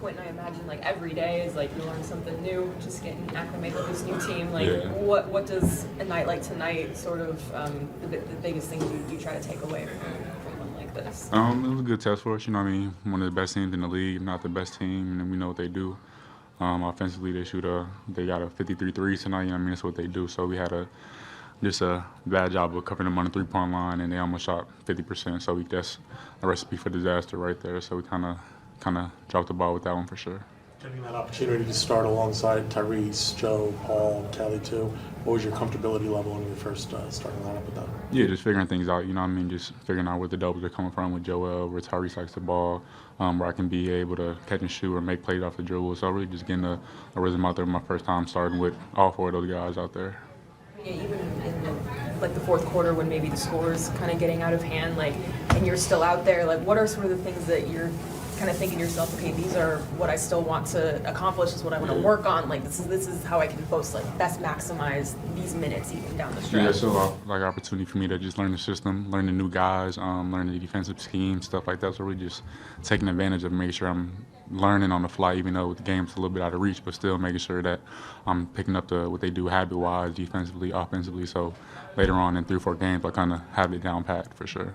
Quentin, I imagine like every day is like you learn something new, just getting acclimated with this new team. Like, Yeah. what does a night like tonight sort of the biggest things you try to take away from one like this? It was a good test for us. You know what I mean? One of the best teams in the league, not the best team, and we know what they do. Offensively, they got a 53 threes tonight. You know what I mean? That's what they do. So we had just a bad job of covering them on the three-point line, and they almost shot 50%. So that's a recipe for disaster right there. So we kind of dropped the ball with that one for sure. Getting that opportunity to start alongside Tyrese, Joe, Paul, Kelly too, what was your comfortability level when you first starting lineup with them? Yeah, just figuring things out. You know what I mean? Just figuring out where the doubles are coming from with Joel, where Tyrese likes the ball, where I can be able to catch and shoot or make plays off the dribble. So really just getting a rhythm out there my first time starting with all four of those guys out there. Yeah, even in the fourth quarter when maybe the score is kind of getting out of hand, like, and you're still out there, like, what are some of the things that you're kind of thinking to yourself, okay, these are what I still want to accomplish, this is what I want to work on, like, this is how I can best maximize these minutes even down the stretch. Yeah, so like opportunity for me to just learn the system, learn the new guys, learn the defensive scheme, stuff like that. So really just taking advantage of making sure I'm learning on the fly, even though the game's a little bit out of reach, but still making sure that I'm picking up what they do habit-wise, defensively, offensively. So later on in 3 or 4 games, I kind of have it down pat for sure.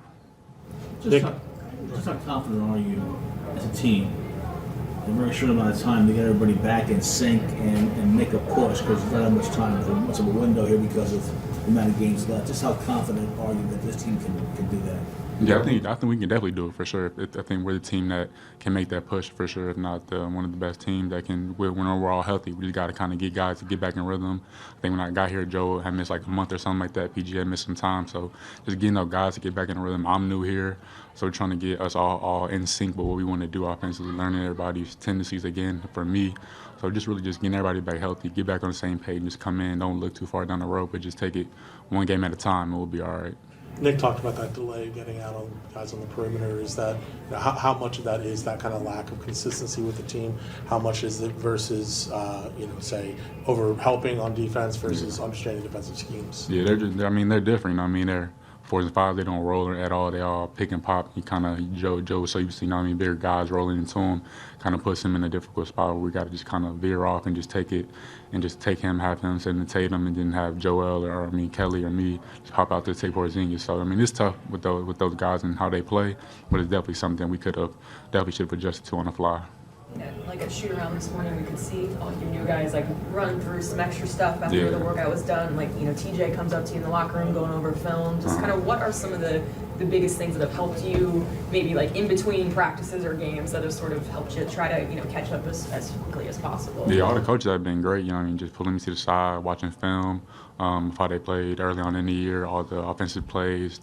Just how confident are you as a team in a very short amount of time to get everybody back in sync and make a push, because there's not that much time, there's much of a window here because of the amount of games left. Just how confident are you that this team can do that? Yeah, I think we can definitely do it for sure. I think we're the team that can make that push for sure. If not one of the best teams that can, when we're all healthy, we just got to kind of get guys to get back in rhythm. I think when I got here, Joe had missed like a month or something like that. PG had missed some time, so just getting those guys to get back in rhythm. I'm new here, so we're trying to get us all in sync with what we want to do offensively, learning everybody's tendencies again for me. So just really just getting everybody back healthy, get back on the same page, and just come in. Don't look too far down the road, but just take it one game at a time, and we'll be all right. Nick talked about that delay getting out on guys on the perimeter. Is that how much of that is that kind of lack of consistency with the team? How much is it versus say over helping on defense versus understanding defensive schemes? Yeah, they're different. They're 4s and 5s. They don't roll at all. They all pick and pop. You kind of Joe. So you see, bigger guys rolling into him, kind of puts him in a difficult spot where we got to just kind of veer off and just take it, and just have him sitting to Tatum, and then have Joel or Kelly or me just hop out there to take Porzingis. So it's tough with those guys and how they play, but it's definitely something we should have adjusted to on the fly. Like at shoot around this morning, we could see all your new guys like run through some extra stuff after the workout was done. Like, TJ comes up to you in the locker room going over film. Just kind of what are some of the biggest things that have helped you, maybe like in between practices or games, that have sort of helped you try to catch up as quickly as possible? Yeah, all the coaches have been great. Just pulling me to the side, watching film of how they played early on in the year, all the offensive plays,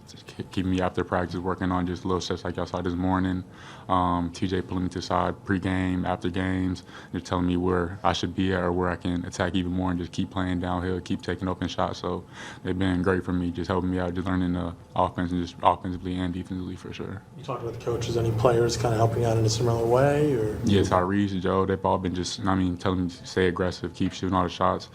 keeping me after practice, working on just little sets like y'all saw this morning. TJ pulling me to the side pregame, after games, just telling me where I should be at or where I can attack even more and just keep playing downhill, keep taking open shots. So they've been great for me, just helping me out, just learning the offense and just offensively and defensively for sure. You talked about the coaches. Any players kind of helping out in a similar way? Or? Yeah, Tyrese, Joe, they've all been just, telling me to stay aggressive, keep shooting all the shots.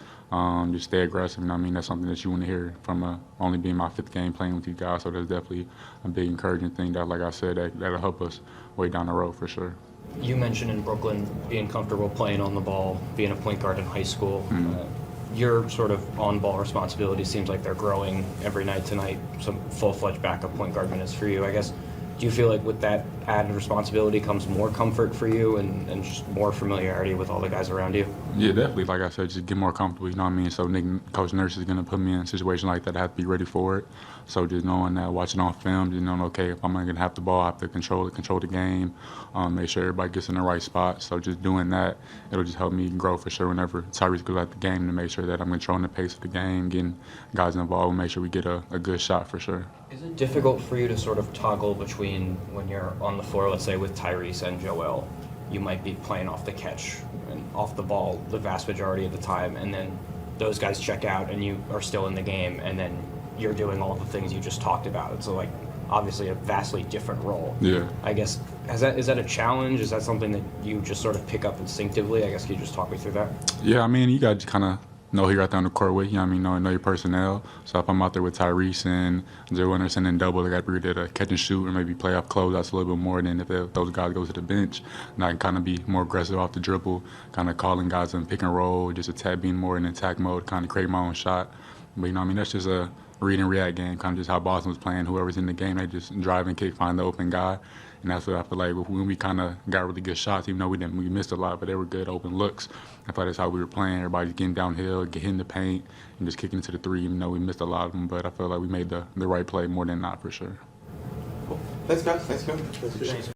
Just stay aggressive. That's something that you want to hear from only being my 5th game playing with you guys. So that's definitely a big encouraging thing that, like I said, that'll help us way down the road for sure. You mentioned in Brooklyn being comfortable playing on the ball, being a point guard in high school. Your sort of on-ball responsibility seems like they're growing every night tonight, some full-fledged backup point guard minutes for you. I guess, do you feel like with that added responsibility comes more comfort for you and just more familiarity with all the guys around you? Yeah, definitely. Like I said, just get more comfortable, So Coach Nurse is going to put me in a situation like that. I have to be ready for it. So just knowing that, watching on film, just knowing, okay, if I'm going to have the ball, I have to control the game, make sure everybody gets in the right spot. So just doing that, it'll just help me grow for sure whenever Tyrese goes out the game, to make sure that I'm controlling the pace of the game, getting guys involved, and make sure we get a good shot for sure. Is it difficult for you to sort of toggle between when you're on the floor, let's say with Tyrese and Joel, you might be playing off the catch and off the ball the vast majority of the time, and then those guys check out and you are still in the game, and then you're doing all the things you just talked about. So like obviously a vastly different role. Yeah. I guess, is that a challenge? Is that something that you just sort of pick up instinctively? I guess, can you just talk me through that? Yeah, you got to kind of know who you're out there on the court with, you know what I mean, know your personnel. So if I'm out there with Tyrese and Joe Anderson and double, I got to be able to catch and shoot or maybe play off closeouts a little bit more than if those guys go to the bench. And I can kind of be more aggressive off the dribble, kind of calling guys in pick and roll, just attack, being more in attack mode, kind of create my own shot. But, you know what I mean, that's just a read and react game, kind of just how Boston was playing. Whoever's in the game, they just drive and kick, find the open guy. And that's what I feel like when we kind of got really good shots, even though we missed a lot, but they were good open looks. I feel like that's how we were playing. Everybody's getting downhill, hitting the paint, and just kicking into the three, even though we missed a lot of them. But I feel like we made the right play more than not, for sure. Cool. Thanks, guys. Thanks, Coach.